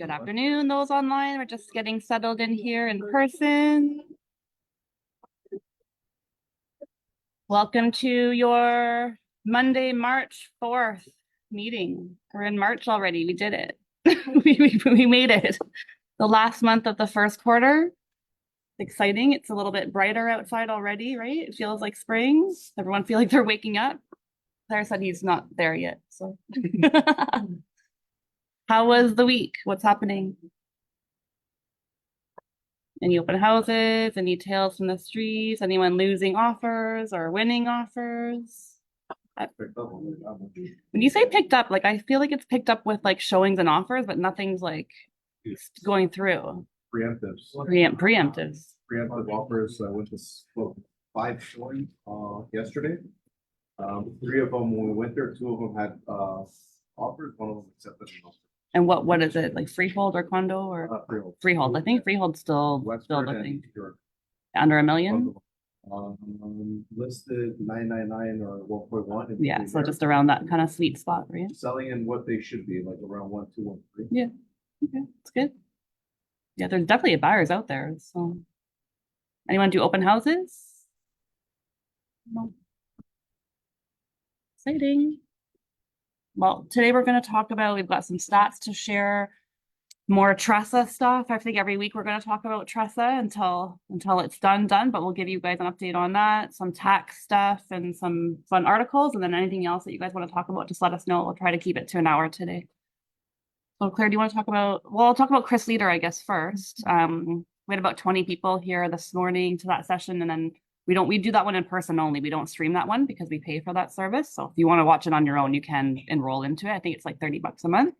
Good afternoon, those online. We're just getting settled in here in person. Welcome to your Monday, March 4th meeting. We're in March already. We did it. We made it. The last month of the first quarter. Exciting. It's a little bit brighter outside already, right? It feels like spring. Everyone feel like they're waking up. Claire said he's not there yet. So how was the week? What's happening? Any open houses? Any tales from the streets? Anyone losing offers or winning offers? When you say picked up, like I feel like it's picked up with like showings and offers, but nothing's like going through. Preemptives. Preemptives. Preemptive offers. I went to 5 showings yesterday. 3 of them when we went there, 2 of them had offers. One of them accepted an offer. And what is it, like freehold or condo or Freehold? Freehold. I think freehold's still Westford a and thing. York. Under $1 million. Listed 999 or 1.1. Yeah, so just around that kind of sweet spot, right? Selling in what they should be, like around 1, 2, 1, 3. Yeah. Okay, that's good. Yeah, there's definitely buyers out there. So anyone do open houses? No. Exciting. Well, today we're going to talk about, we've got some stats to share, more TRESA stuff. I think every week we're going to talk about TRESA until it's done, but we'll give you guys an update on that, some tax stuff and some fun articles, and then anything else that you guys want to talk about, just let us know. We'll try to keep it to an hour today. So Claire, do you want to talk about, well, I'll talk about Chris Leader, I guess, first. We had about 20 people here this morning to that session, and then we do that one in person only. We don't stream that one because we pay for that service. So if you want to watch it on your own, you can enroll into it. I think it's like $30 a month.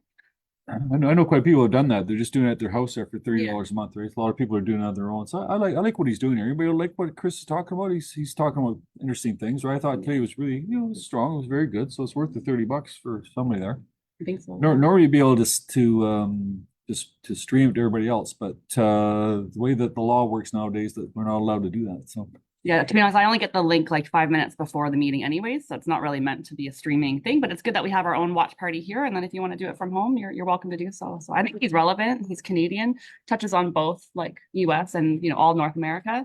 I know quite a people have done that. They're just doing it at their house there for $30 a month, right? A lot of people are doing it on their own. So I like what he's doing here. Anybody like what Chris is talking about? He's talking about interesting things, right? I thought today was really, strong. It was very good. So it's worth the $30 for somebody there. I think so. Normally be able to stream it to everybody else, but the way that the law works nowadays, that we're not allowed to do that. So yeah, to be honest, I only get the link like 5 minutes before the meeting anyways, so it's not really meant to be a streaming thing, but it's good that we have our own watch party here. And then if you want to do it from home, you're welcome to do so. So I think he's relevant. He's Canadian, touches on both like US and, all North America.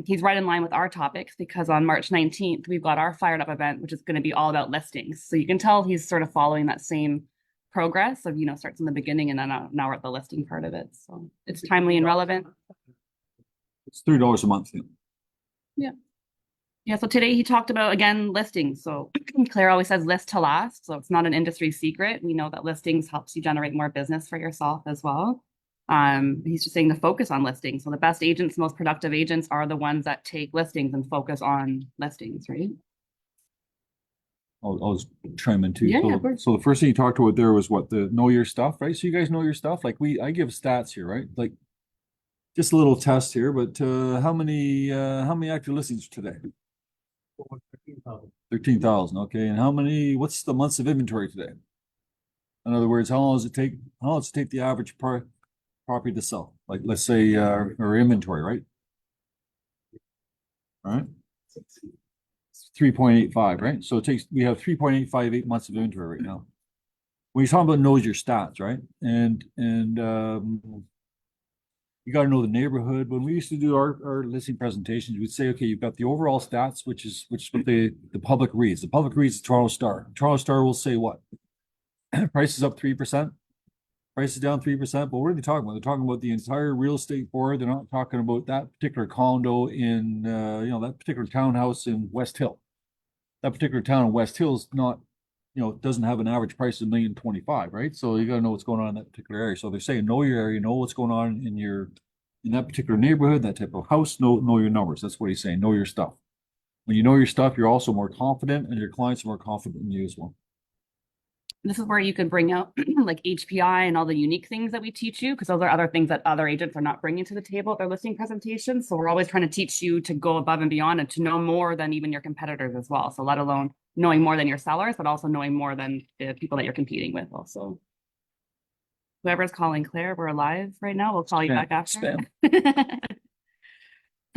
He's right in line with our topics because on March 19th, we've got our Fired Up event, which is going to be all about listings. So you can tell he's sort of following that same progress of, starts in the beginning and then now we're at the listing part of it. So it's timely and relevant. it's $30 a month. Yeah. Yeah. So today he talked about, again, listings. So Claire always says list to last. So it's not an industry secret. We know that listings helps you generate more business for yourself as well. He's just saying to focus on listings. So the best agents, most productive agents are the ones that take listings and focus on listings, right? I'll just chime in too. Yeah, so the first thing you talked about there was what, the know your stuff, right? So you guys know your stuff. Like I give stats here, right? Like just a little test here, but how many active listings today? 13,000. Okay, and what's the months of inventory today? In other words, how long does it take the average property to sell? Like let's say or inventory, right? All right. 3.85, right? So we have 3.858 months of inventory right now. When you're talking about knows your stats, right? And you got to know the neighborhood. When we used to do our listing presentations, we'd say, okay, you've got the overall stats, which is what the public reads. The public reads the Toronto Star. Toronto Star will say what? Price is up 3%, price is down 3%. But what are they talking about? They're talking about the entire real estate board. They're not talking about that particular condo in that particular townhouse in West Hill. That particular town in West Hill is not, doesn't have an average price of $1,025,000, right? So you got to know what's going on in that particular area. So they're saying know your area, know what's going on in that particular neighborhood, that type of house. Know your numbers. That's what he's saying. Know your stuff. When you know your stuff, you're also more confident, and your clients are more confident in you as well. This is where you could bring out like HPI and all the unique things that we teach you, because those are other things that other agents are not bringing to the table at their listing presentations. So we're always trying to teach you to go above and beyond and to know more than even your competitors as well. So let alone knowing more than your sellers, but also knowing more than the people that you're competing with also. Whoever's calling Claire, we're live right now. We'll call you back after. So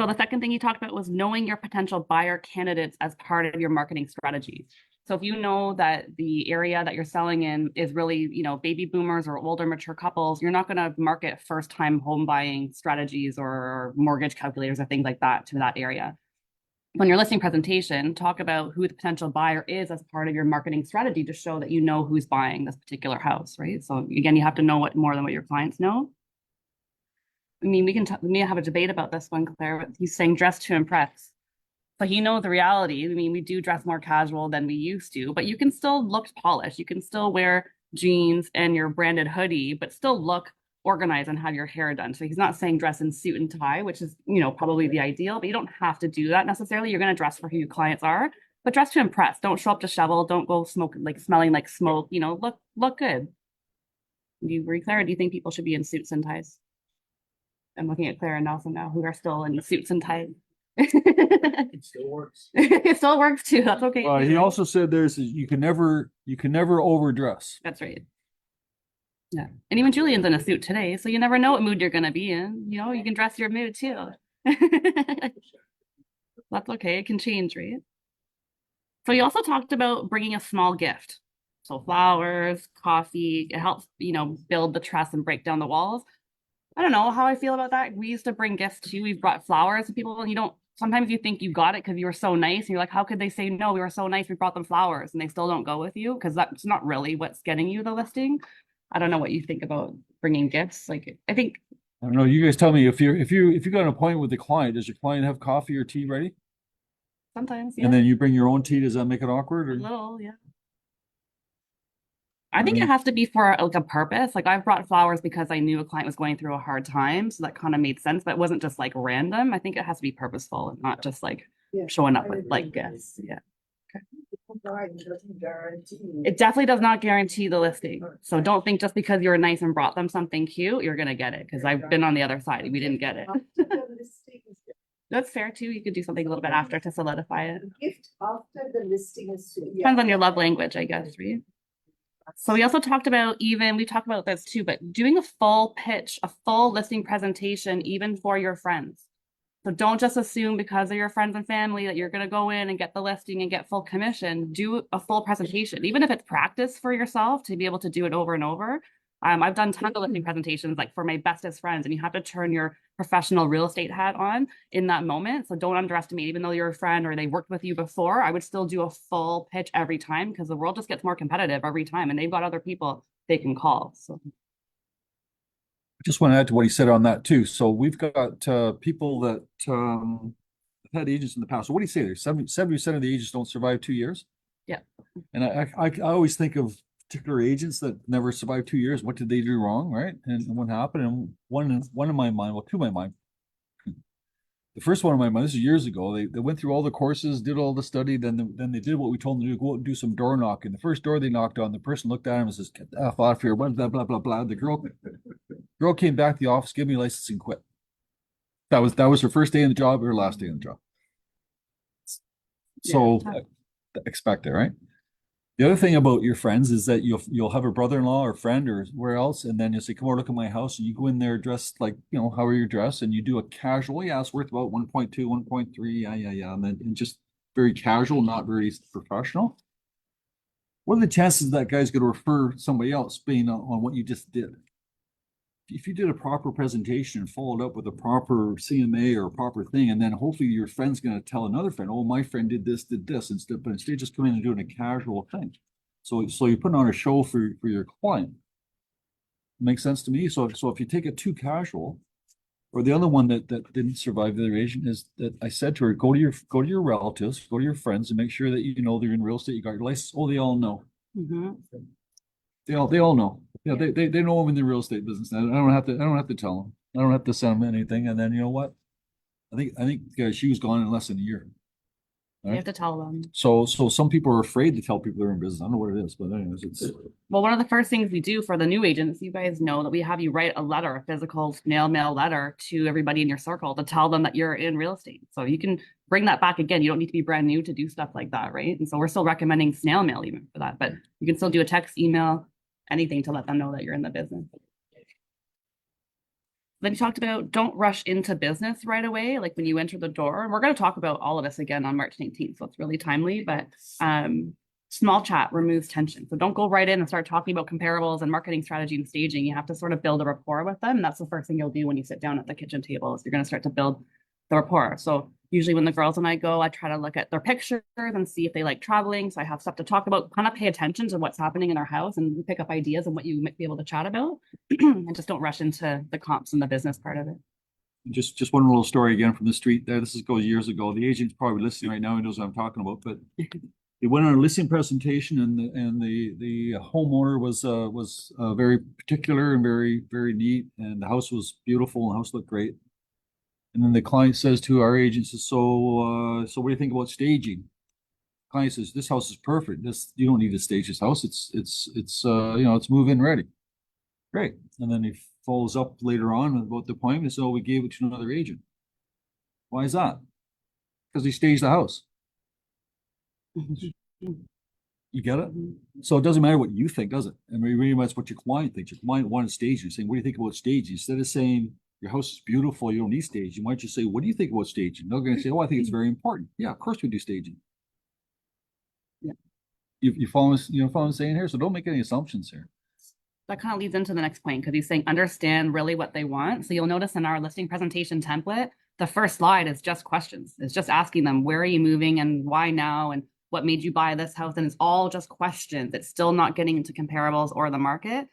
the second thing you talked about was knowing your potential buyer candidates as part of your marketing strategy. So if you know that the area that you're selling in is really, baby boomers or older mature couples, you're not going to market first time home buying strategies or mortgage calculators or things like that to that area. When you're listing presentation, talk about who the potential buyer is as part of your marketing strategy to show that you know who's buying this particular house, right? So again, you have to know more than what your clients know. I mean, we have a debate about this one, Claire. He's saying dress to impress. But you know the reality. I mean, we do dress more casual than we used to, but you can still look polished. You can still wear jeans and your branded hoodie, but still look organized and have your hair done. So he's not saying dress in suit and tie, which is, probably the ideal, but you don't have to do that necessarily. You're going to dress for who your clients are, but dress to impress. Don't show up disheveled. Don't go smelling like smoke, look good. Do you agree, Claire? Or do you think people should be in suits and ties? I'm looking at Claire and Nelson now, who are still in suits and ties. It still works. It still works too. That's okay. Well, he also said you can never overdress. That's right. Yeah. And even Julian's in a suit today, so you never know what mood you're gonna be in. You can dress your mood too. That's okay. It can change, right? So you also talked about bringing a small gift. So flowers, coffee, it helps, build the trust and break down the walls. I don't know how I feel about that. We used to bring gifts too. We've brought flowers to people, and sometimes you think you got it because you were so nice. And you're like, how could they say no? We were so nice. We brought them flowers and they still don't go with you because that's not really what's getting you the listing. I don't know what you think about bringing gifts. I think. I don't know. You guys tell me if you got an appointment with the client, does your client have coffee or tea ready? Sometimes, yeah. And then you bring your own tea. Does that make it awkward? A little, yeah. I think it has to be for a purpose. I've brought flowers because I knew a client was going through a hard time. So that kind of made sense, but it wasn't just random. I think it has to be purposeful and not just showing up with gifts. Yeah. Okay. It definitely does not guarantee the listing. So don't think just because you're nice and brought them something cute, you're going to get it. Because I've been on the other side. We didn't get it. That's fair too. You could do something a little bit after to solidify it. Gift after the listing is. Depends on your love language, I guess, right? So we also talked about we talked about this too, but doing a full pitch, a full listing presentation, even for your friends. So don't just assume because of your friends and family that you're going to go in and get the listing and get full commission. Do a full presentation, even if it's practice for yourself to be able to do it over and over. I've done tons of listing presentations for my bestest friends, and you have to turn your professional real estate hat on in that moment. So don't underestimate, even though you're a friend or they worked with you before, I would still do a full pitch every time because the world just gets more competitive every time and they've got other people they can call. So I just want to add to what he said on that too. So we've got people that had agents in the past. So what do you say there? 70% of the agents don't survive 2 years. Yeah. And I always think of particular agents that never survived 2 years. What did they do wrong, right? And what happened? And one in my mind, well, two in my mind. The first one in my mind, this is years ago. They went through all the courses, did all the study, then they did what we told them to do, go out and do some door knocking. The first door they knocked on, the person looked at him and says, "Get the F off here," blah, blah, blah, blah, blah. The girl came back to the office, gave me a license and quit. That was her first day in the job, her last day in the job. So expect it, right? The other thing about your friends is that you'll have a brother-in-law or friend or where else, and then you'll say, "Come over, look at my house," and you go in there dressed how are you dressed, and you do a casual, yeah, it's worth about 1.2, 1.3, yeah, and then just very casual, not very professional. What are the chances that guy's going to refer somebody else being on what you just did? If you did a proper presentation and followed up with a proper CMA or a proper thing, and then hopefully your friend's going to tell another friend, "Oh, my friend did this, instead of just coming in and doing a casual thing." So you're putting on a show for your client. Makes sense to me. So if you take it too casual, or the other one that didn't survive the other agent is that I said to her, go to your relatives, go to your friends, and make sure that they're in real estate. You got your license. Oh, they all know. mm-hmm. They all know. Yeah, they know I'm in the real estate business. I don't have to tell them. I don't have to send them anything. And then you know what? I think she was gone in less than a year. You have to tell them. So some people are afraid to tell people they're in business. I don't know what it is, but anyways, it's well, one of the first things we do for the new agents, you guys know that we have you write a letter, a physical snail mail letter to everybody in your circle to tell them that you're in real estate. So you can bring that back again. You don't need to be brand new to do stuff like that, right? And so we're still recommending snail mail even for that, but you can still do a text, email, anything to let them know that you're in the business. Then you talked about don't rush into business right away, like when you enter the door. And we're going to talk about all of this again on March 19th, so it's really timely. But small chat removes tension. So don't go right in and start talking about comparables and marketing strategy and staging. You have to sort of build a rapport with them. And that's the first thing you'll do when you sit down at the kitchen table is you're going to start to build the rapport. So usually when the girls and I go, I try to look at their pictures and see if they like traveling. So I have stuff to talk about, kind of pay attention to what's happening in their house and pick up ideas and what you might be able to chat about and just don't rush into the comps and the business part of it. Just one little story again from the street there. Goes years ago. The agent's probably listening right now. He knows what I'm talking about, but it went on a listing presentation and the homeowner was very particular and very neat, and the house was beautiful and the house looked great. And then the client says to our agent, says, so what do you think about staging? Client says, this house is perfect. You don't need to stage this house. It's move-in ready. Great. And then he follows up later on about the appointment. So we gave it to another agent. Why is that? Because he staged the house. You get it? So it doesn't matter what you think, does it? I mean, really much what your client thinks. Your client wanted stage. You're saying, what do you think about staging? Instead of saying your house is beautiful, you don't need stage. You might just say, what do you think about staging? They're going to say, oh, I think it's very important. Yeah, of course we do staging. Yeah. You follow what I'm saying here? So don't make any assumptions here. That kind of leads into the next point because he's saying understand really what they want. So you'll notice in our listing presentation template, the first slide is just questions. It's just asking them, where are you moving and why now? And what made you buy this house? And it's all just questions. It's still not getting into comparables or the market.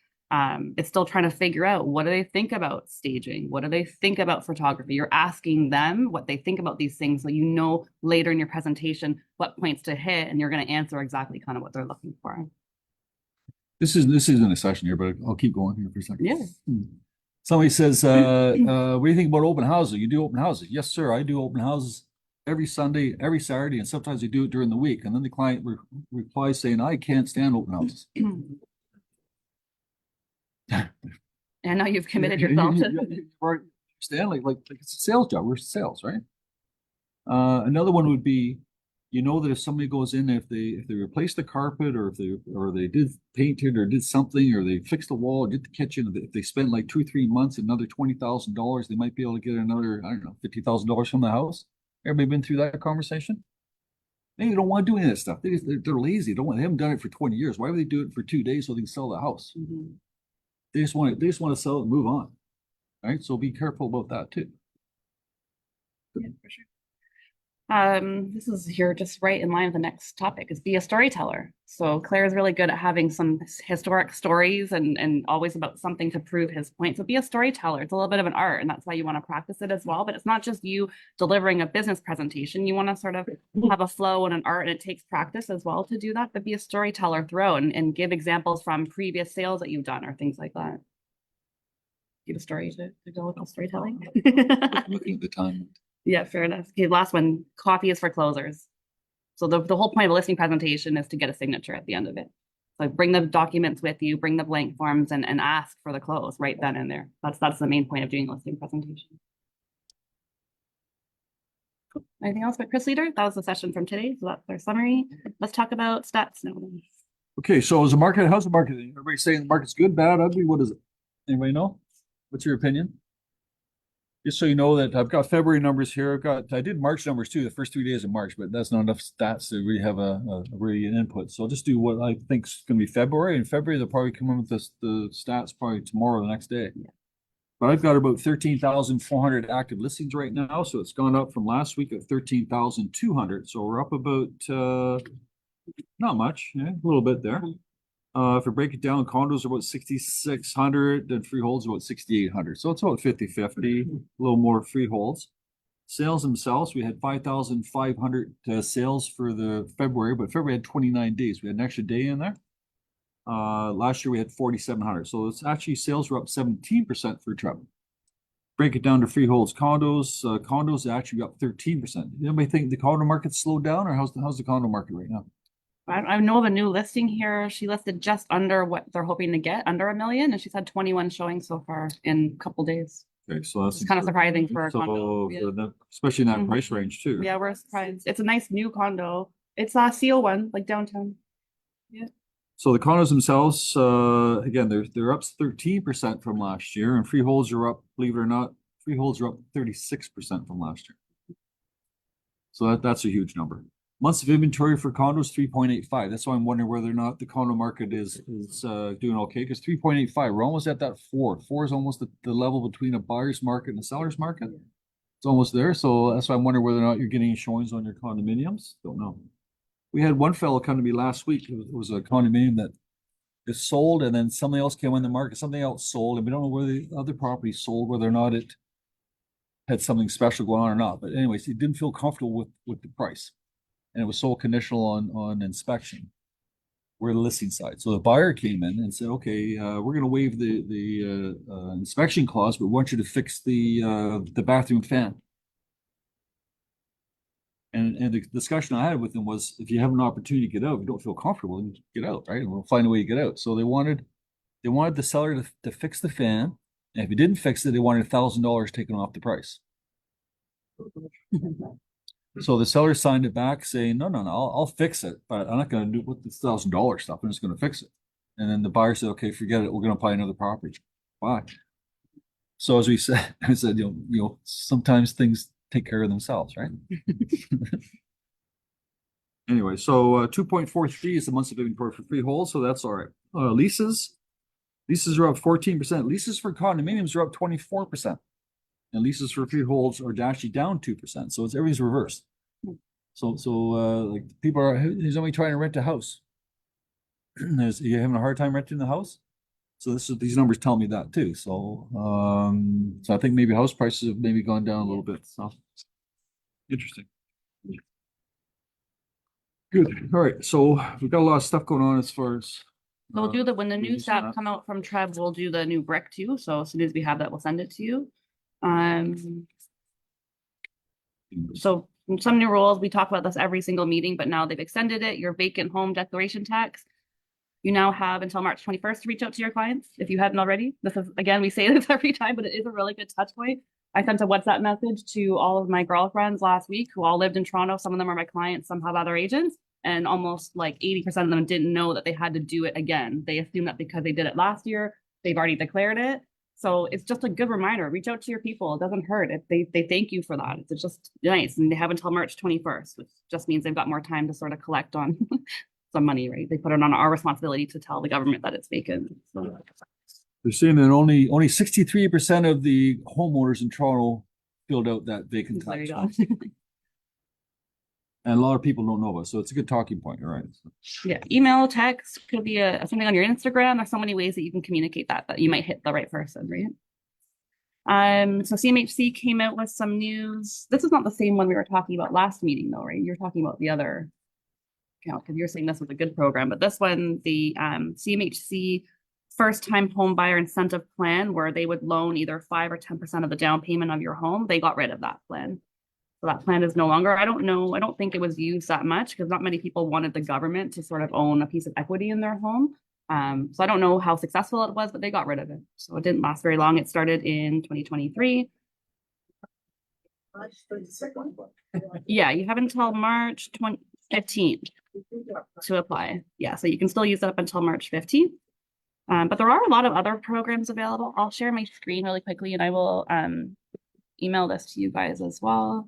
It's still trying to figure out, what do they think about staging? What do they think about photography? You're asking them what they think about these things. So you know later in your presentation what points to hit, and you're going to answer exactly kind of what they're looking for. This isn't a session here, but I'll keep going here for a second. Yeah. Somebody says, what do you think about open houses? You do open houses? Yes, sir. I do open houses every Sunday, every Saturday, and sometimes I do it during the week. And then the client replies saying, I can't stand open houses. I know you've committed yourself to Stanley, like it's a sales job. We're sales, right? Another one would be, you know, that if somebody goes in, if they replace the carpet or if they did paint it or did something or they fixed the wall or did the kitchen, if they spend like 2 or 3 months, another $20,000, they might be able to get another, I don't know, $50,000 from the house. Everybody been through that conversation? They don't want to do any of that stuff. They're lazy. They haven't done it for 20 years. Why would they do it for 2 days so they can sell the house? Mm-hmm. They just want to sell it and move on. Right? So be careful about that too. Yeah, for sure. This is here just right in line with the next topic is be a storyteller. So Claire is really good at having some historic stories and always about something to prove his point. So be a storyteller. It's a little bit of an art, and that's why you want to practice it as well. But it's not just you delivering a business presentation. You want to sort of have a flow and an art, and it takes practice as well to do that. But be a storyteller throughout and give examples from previous sales that you've done or things like that. Give a story to go with storytelling. Looking at the time. Yeah, fair enough. Okay, last one, copy is for closers. So the whole point of a listing presentation is to get a signature at the end of it. So bring the documents with you, bring the blank forms and ask for the close right then and there. That's the main point of doing a listing presentation. Cool. Anything else but Chris Leader? That was the session from today. So that's our summary. Let's talk about stats now. Okay, so how's the market? Everybody saying the market's good, bad, ugly? What is it? Anybody know? What's your opinion? Just so you know that I've got February numbers here. I did March numbers too, the first 3 days of March, but that's not enough stats to really have really an input. So I'll just do what I think is going to be February. In February, they'll probably come in with the stats probably tomorrow or the next day. Yeah. But I've got about 13,400 active listings right now. So it's gone up from last week at 13,200. So we're up about, not much, yeah, a little bit there. If we break it down, condos are about 6,600 and freeholds are about 6,800. So it's about 50-50, a little more freeholds. Sales themselves, we had 5,500 sales for the February, but February had 29 days. We had an extra day in there. Last year we had 4,700. So it's actually sales were up 17% for Trevor. Break it down to freeholds, condos. Condos actually up 13%. Anybody think the condo market slowed down, or how's the condo market right now? I know of a new listing here. She listed just under what they're hoping to get, under $1 million, and she's had 21 showing so far in a couple days. Okay, so that's kind of surprising for a condo, especially in that price range too. Yeah, we're surprised. It's a nice new condo. It's a CO1, like downtown. Yeah. So the condos themselves, again, they're up 13% from last year, and freeholds are up, believe it or not, freeholds are up 36% from last year. So that's a huge number. Months of inventory for condos, 3.85. That's why I'm wondering whether or not the condo market is doing okay, because 3.85, we're almost at that 4. 4 is almost the level between a buyer's market and a seller's market. It's almost there, so that's why I'm wondering whether or not you're getting showings on your condominiums. Don't know. We had one fellow come to me last week. It was a condominium that is sold, and then something else came on the market, something else sold, and we don't know whether the other property sold, whether or not it had something special going on or not. But anyways, he didn't feel comfortable with the price. And it was sold conditional on inspection. We're the listing side. So the buyer came in and said, okay, we're going to waive the inspection clause, but we want you to fix the bathroom fan. And the discussion I had with them was, if you have an opportunity to get out, if you don't feel comfortable, then get out, right? And we'll find a way to get out. So they wanted the seller to fix the fan. And if he didn't fix it, they wanted $1,000 taken off the price. So the seller signed it back saying, no, I'll fix it, but I'm not going to do with this $1,000 stuff. I'm just going to fix it. And then the buyer said, okay, forget it. We're going to buy another property. Why? So as we said, I said, sometimes things take care of themselves, right? Anyway, so 2.43 is the months of inventory for freehold, so that's all right. Leases are up 14%. Leases for condominiums are up 24%. And leases for freeholds are actually down 2%. So it's everything's reversed. So like people are, who's only trying to rent a house. You're having a hard time renting the house. So these numbers tell me that too. So I think maybe house prices have maybe gone down a little bit. So interesting. Good. All right. So we've got a lot of stuff going on as far as. We'll do when the new releasing stats that. come out from Trev, we'll do the new brick too. So as soon as we have that, we'll send it to you. So some new rules, we talk about this every single meeting, but now they've extended it. Your vacant home declaration tax. You now have until March 21st to reach out to your clients if you hadn't already. This is, again, we say this every time, but it is a really good touch point. I sent a WhatsApp message to all of my girlfriends last week who all lived in Toronto. Some of them are my clients, some have other agents, and almost like 80% of them didn't know that they had to do it again. They assumed that because they did it last year, they've already declared it. So it's just a good reminder. Reach out to your people. It doesn't hurt. If they thank you for that. It's just nice. And they have until March 21st, which just means they've got more time to sort of collect on some money, right? They put it on our responsibility to tell the government that it's vacant. So. They're saying that only 63% of the homeowners in Toronto filled out that vacant There you tax. go. And a lot of people don't know about it. So it's a good talking point. All right. Yeah, email, text, could be something on your Instagram. There's so many ways that you can communicate that you might hit the right person, right? So CMHC came out with some news. This is not the same one we were talking about last meeting though, right? You're talking about the other account because you're saying this was a good program, but this one, the CMHC first-time home buyer incentive plan, where they would loan either 5 or 10% of the down payment of your home, they got rid of that plan. So that plan is no longer, I don't think it was used that much because not many people wanted the government to sort of own a piece of equity in their home. So I don't know how successful it was, but they got rid of it. So it didn't last very long. It started in 2023. Yeah, you have until March 15th to apply. Yeah, so you can still use it up until March 15th. But there are a lot of other programs available. I'll share my screen really quickly and I will email this to you guys as well.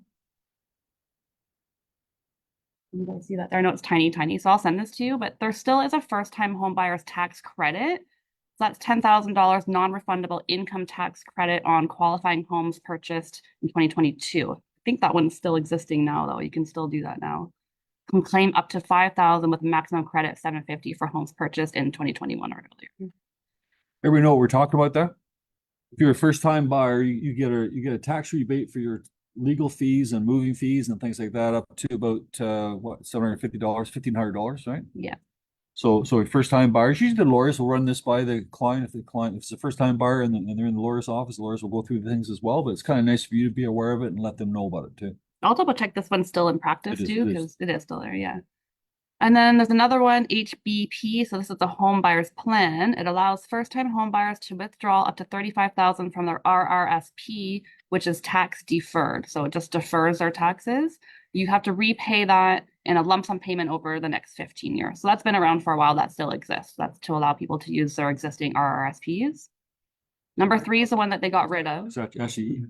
You guys see that there? I know it's tiny, so I'll send this to you, but there still is a first-time home buyer's tax credit. So that's $10,000 non-refundable income tax credit on qualifying homes purchased in 2022. I think that one's still existing now, though. You can still do that now. You can claim up to $5,000 with maximum credit $750 for homes purchased in 2021 or earlier. Everybody know what we're talking about there? If you're a first-time buyer, you get a tax rebate for your legal fees and moving fees and things like that, up to about $750, $1,500, right? Yeah. So first-time buyers, usually the lawyers will run this by the client. If it's a first-time buyer and they're in the lawyer's office, the lawyers will go through the things as well. But it's kind of nice for you to be aware of it and let them know about it too. I'll double check this one's still in practice too, It is. because it is still there, yeah. And then there's another one, HBP. So this is the home buyer's plan. It allows first-time home buyers to withdraw up to $35,000 from their RRSP, which is tax deferred. So it just defers their taxes. You have to repay that in a lump sum payment over the next 15 years. So that's been around for a while. That still exists. That's to allow people to use their existing RRSPs. Number 3 is the one that they got rid of. It's actually,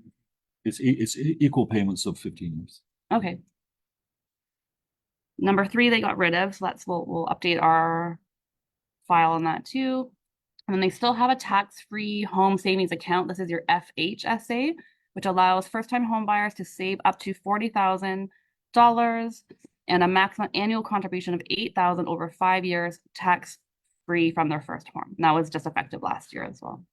it's equal payments of 15 years. Okay. Number 3, they got rid of, so we'll update our file on that too. And then they still have a tax-free home savings account. This is your FHSA, which allows first-time home buyers to save up to $40,000 and a maximum annual contribution of $8,000 over 5 years, tax-free from their first home. And that was just effective last year as well.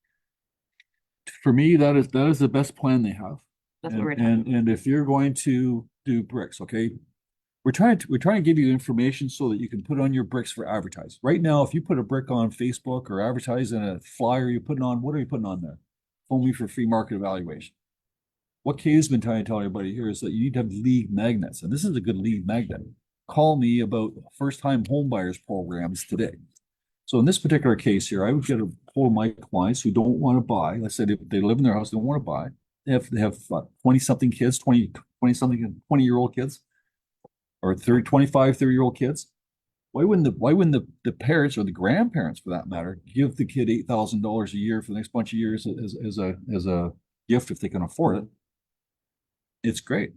For me, that is the best plan they have. That's what we're talking And if you're going to do bricks, okay, we're trying to give you information so that you can put on your bricks for advertise. Right now, if you put a brick on Facebook or advertise in a flyer, you're putting on, what are you putting on there? Phone me for free market evaluation. What Kay's been trying to tell everybody here is that you need to have lead magnets, and this is a good lead magnet. Call me about first-time home buyers programs today. So in this particular case here, I would get a hold of my clients who don't want to buy. Let's say they live in their house, they don't want to buy. They have 20-something kids, 20-something, 20-year-old kids, or 30-year-old kids. Why wouldn't the parents or the grandparents, for that matter, give the kid $8,000 a year for the next bunch of years as a gift if they can afford it? It's great.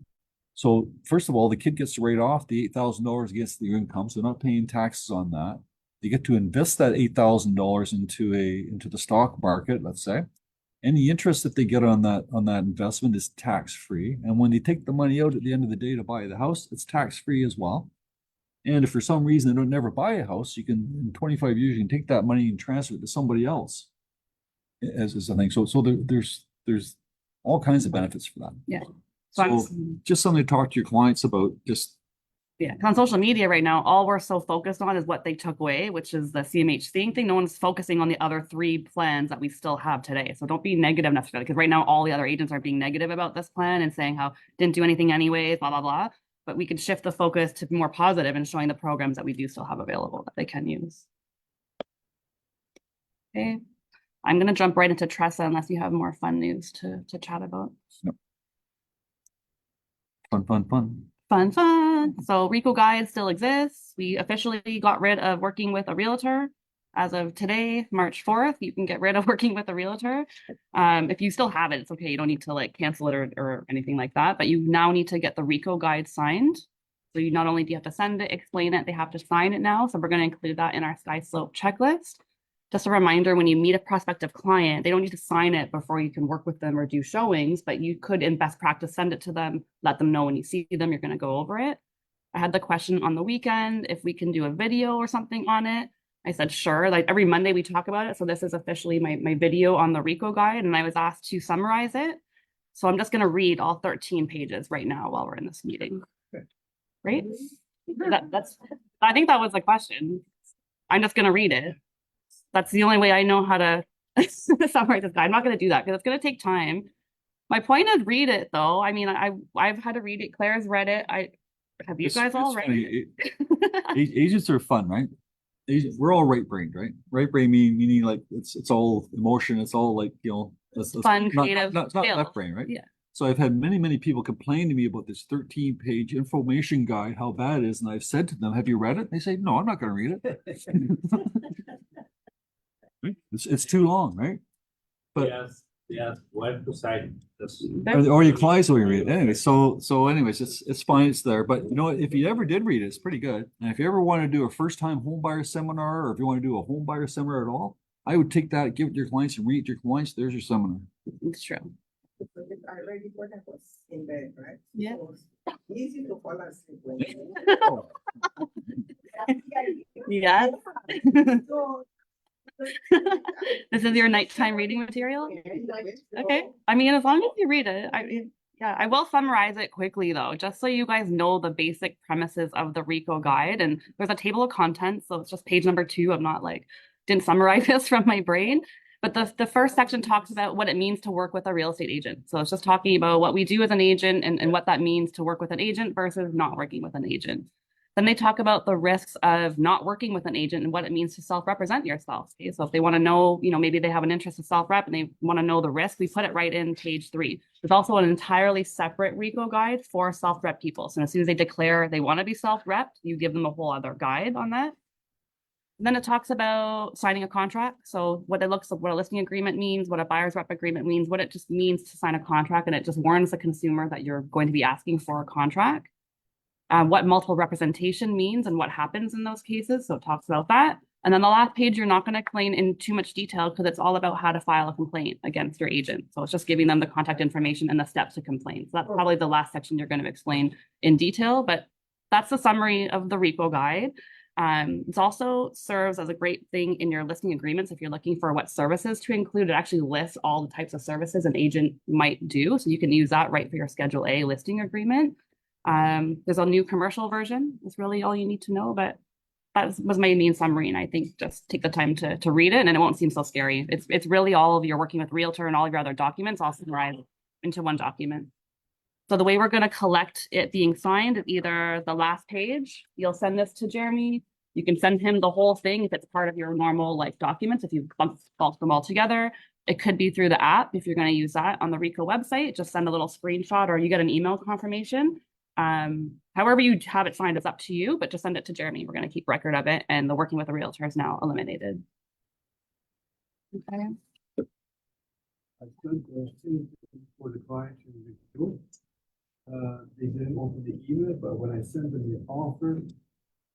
So first of all, the kid gets to write off the $8,000 against their income, so they're not paying taxes on that. They get to invest that $8,000 into the stock market, let's say. Any interest that they get on that investment is tax-free. And when they take the money out at the end of the day to buy the house, it's tax-free as well. And if for some reason they don't never buy a house, you can, in 25 years, you can take that money and transfer it to somebody else as a thing. So there's all kinds of benefits for that. Yeah. So just something to talk to your clients about. Yeah, on social media right now, all we're so focused on is what they took away, which is the CMH thing. No one's focusing on the other 3 plans that we still have today. So don't be negative necessarily, because right now all the other agents are being negative about this plan and saying how didn't do anything anyways, blah, blah, blah. But we can shift the focus to be more positive and showing the programs that we do still have available that they can use. Okay, I'm going to jump right into Tressa unless you have more fun news to chat about. No. Fun. Fun. So RICO Guide still exists. We officially got rid of working with a realtor. As of today, March 4th, you can get rid of working with a realtor. If you still have it, it's okay. You don't need to like cancel it or anything like that, but you now need to get the RICO Guide signed. So you not only do you have to send it, explain it, they have to sign it now. So we're going to include that in our Sky Slope checklist. Just a reminder, when you meet a prospective client, they don't need to sign it before you can work with them or do showings, but you could, in best practice, send it to them, let them know when you see them, you're going to go over it. I had the question on the weekend if we can do a video or something on it. I said, sure. Like every Monday we talk about it. So this is officially my video on the RICO Guide, and I was asked to summarize it. So I'm just going to read all 13 pages right now while we're in this meeting. Right? I think that was the question. I'm just going to read it. That's the only way I know how to summarize this guide. I'm not going to do that because it's going to take time. My point is read it though. I mean, I've had to read it. Claire's read it. Have you guys all read it? Agents are fun, right? We're all right-brained, right? Right-brain meaning like it's all emotion. It's all like, it's fun, creative. Not left brain, right? Yeah. So I've had many people complain to me about this 13-page information guide, how bad it is. And I've said to them, have you read it? They say, no, I'm not going to read it. It's too long, right? But yes, web beside this. or your clients will read it anyway. So anyways, it's fine, it's there. But if you ever did read it, it's pretty good. And if you ever want to do a first-time home buyer seminar, or if you want to do a home buyer seminar at all, I would take that, give it to your clients, and read it to your clients. There's your seminar. It's true. I read it when I was in bed, right? Yeah. So it's easy to fall asleep. Yeah. So, This is your nighttime reading material? Okay. I mean, as long as you read it, I will summarize it quickly though, just so you guys know the basic premises of the RICO Guide. And there's a table of contents, so it's just page number 2. I'm not didn't summarize this from my brain. But the first section talks about what it means to work with a real estate agent. So it's just talking about what we do as an agent and what that means to work with an agent versus not working with an agent. Then they talk about the risks of not working with an agent and what it means to self-represent yourself. Okay? So if they want to know, maybe they have an interest in self-rep and they want to know the risk, we put it right in page 3. There's also an entirely separate RICO guide for self-rep people. So as soon as they declare they want to be self-rep, you give them a whole other guide on that. And then it talks about signing a contract. So what a listing agreement means, what a buyer's rep agreement means, what it just means to sign a contract. And it just warns the consumer that you're going to be asking for a contract. what multiple representation means and what happens in those cases. So it talks about that. And then the last page, you're not going to explain in too much detail because it's all about how to file a complaint against your agent. So it's just giving them the contact information and the steps to complain. So that's probably the last section you're going to explain in detail, but that's the summary of the RICO guide. It also serves as a great thing in your listing agreements. If you're looking for what services to include, it actually lists all the types of services an agent might do. So you can use that right for your Schedule A listing agreement. There's a new commercial version. That's really all you need to know, but that was my main summary. And I think just take the time to read it and it won't seem so scary. It's really all of your working with realtor and all of your other documents all summarized into one document. So the way we're going to collect it being signed, either the last page, you'll send this to Jeremy. You can send him the whole thing if it's part of your normal like documents, if you bulk them all together. It could be through the app if you're going to use that on the RICO website. Just send a little screenshot or you get an email confirmation. However you have it signed, it's up to you, but just send it to Jeremy. We're going to keep record of it, and the working with a realtor is now eliminated. Okay. I sent the thing for the client to review. They didn't open the email, but when I sent them the offer,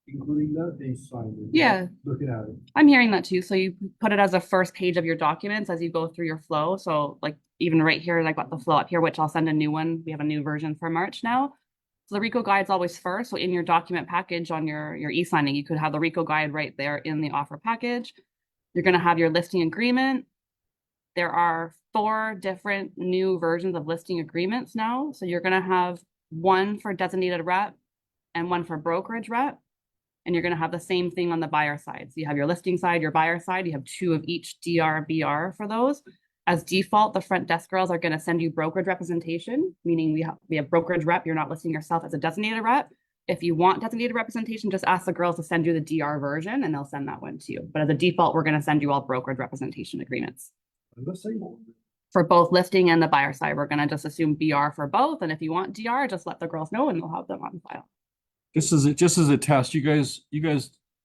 including that, they signed it. Yeah. Looking at it. I'm hearing that too. So you put it as a first page of your documents as you go through your flow. So like even right here, I got the flow up here, which I'll send a new one. We have a new version for March now. So the RICO guide's always first. So in your document package on your e-signing, you could have the RICO guide right there in the offer package. You're going to have your listing agreement. There are 4 different new versions of listing agreements now. So you're going to have one for designated rep and one for brokerage rep. And you're going to have the same thing on the buyer side. So you have your listing side, your buyer side. You have 2 of each DR, BR for those. As default, the front desk girls are going to send you brokerage representation, meaning we have brokerage rep. You're not listing yourself as a designated rep. If you want designated representation, just ask the girls to send you the DR version and they'll send that one to you. But as a default, we're going to send you all brokerage representation agreements. For both listing and the buyer side, we're going to just assume BR for both. And if you want DR, just let the girls know and we'll have them on file. Just as a test, you guys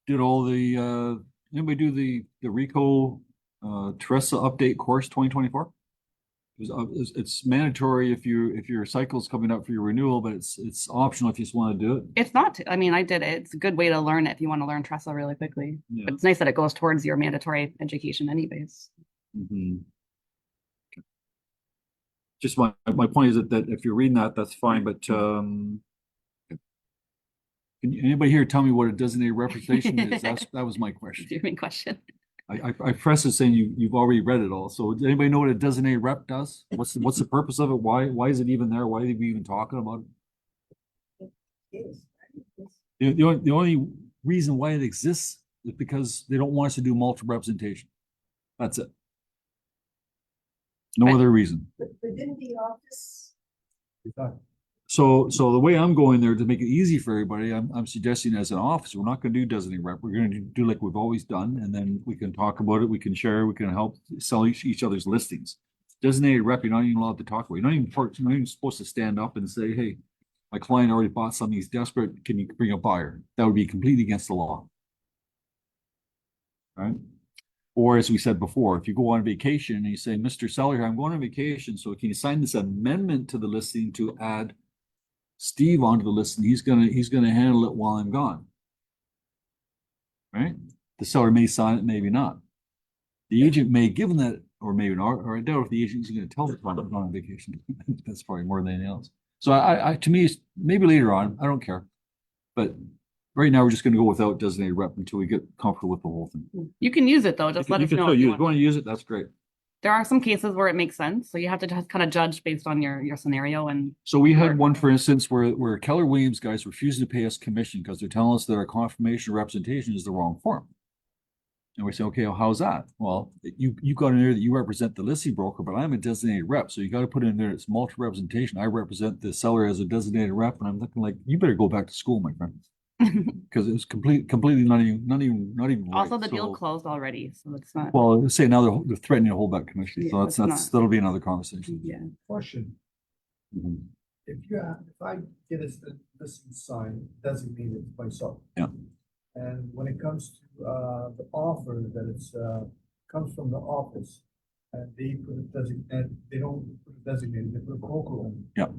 did all the anybody do the RICO Teresa update course 2024? It's mandatory if your cycle's coming up for your renewal, but it's optional if you just want to do it. It's not, I mean, I did it. It's a good way to learn it if you want to learn Tressa really quickly. Yeah. But it's nice that it goes towards your mandatory education anyways. Mm-hmm. Just my point is that if you're reading that, that's fine, but can anybody here tell me what a designated representation is? That was my question. Your main question. I press it saying you've already read it all. So does anybody know what a designated rep does? What's the purpose of it? Why is it even there? Why are we even talking about it? Yes. The only reason why it exists is because they don't want us to do multiple representation. That's it. No other reason. But didn't the office, So the way I'm going there to make it easy for everybody, I'm suggesting as an office, we're not going to do designated rep. We're going to do like we've always done, and then we can talk about it. We can share. We can help sell each other's listings. Designated rep, you're not even allowed to talk about. You're not even supposed to stand up and say, "Hey, my client already bought something. He's desperate. Can you bring a buyer?" That would be completely against the law, right? Or as we said before, if you go on vacation and you say, "Mr. Seller, I'm going on vacation, so can you sign this amendment to the listing to add Steve onto the list, and he's gonna handle it while I'm gone." Right? The seller may sign it, maybe not. The agent may give them that, or maybe not, or I doubt if the agent is going to tell the client I'm on vacation. That's probably more than anything else. So I to me, maybe later on, I don't care. But right now, we're just going to go without designated rep until we get comfortable with the whole thing. You can use it though. Just let us know. If you want to use it, that's great. There are some cases where it makes sense. So you have to just kind of judge based on your scenario. And So we had one, for instance, where Keller Williams guys refusing to pay us commission because they're telling us that our confirmation representation is the wrong form. And we say, okay, well, how's that? Well, you got in there that you represent the listing broker, but I'm a designated rep. So you got to put in there it's multiple representation. I represent the seller as a designated rep. And I'm looking like, you better go back to school, my friend. Because it's completely not even right. Also, the deal closed already, so it's not. Well, let's say now they're threatening to hold back commission. Yeah, So that'll be another conversation. Yeah. Question, Mhm. if I get a listing sign designated myself. Yeah. And when it comes to the offer that it's comes from the office and they put it designated, they don't put it designated, they put a broker on. Yeah.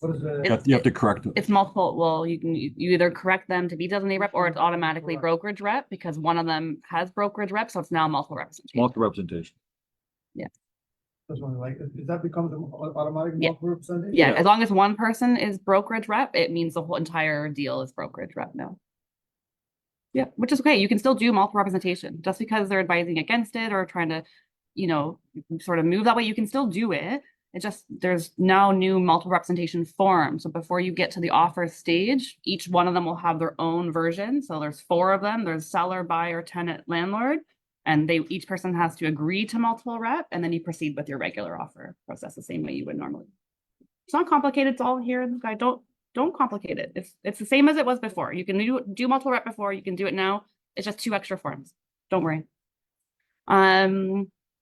What is the? You have to correct it. It's multiple, well, you either correct them to be designated rep or it's automatically brokerage rep because one of them has brokerage rep, so it's now multiple representation. Multiple representation. That's one, like, is that becomes an automatic Yeah. multiple representation? Yeah, as long as one person is brokerage rep, it means the whole entire deal is brokerage rep now. Yeah, which is okay. You can still do multiple representation just because they're advising against it or trying to, sort of move that way. You can still do it. It just, there's now new multiple representation forms. So before you get to the offer stage, each one of them will have their own version. So there's 4 of them. There's seller, buyer, tenant, landlord. And each person has to agree to multiple rep, and then you proceed with your regular offer process the same way you would normally. It's not complicated. It's all here in the guide. Don't complicate it. It's the same as it was before. You can do multiple rep before. You can do it now. It's just 2 extra forms. Don't worry.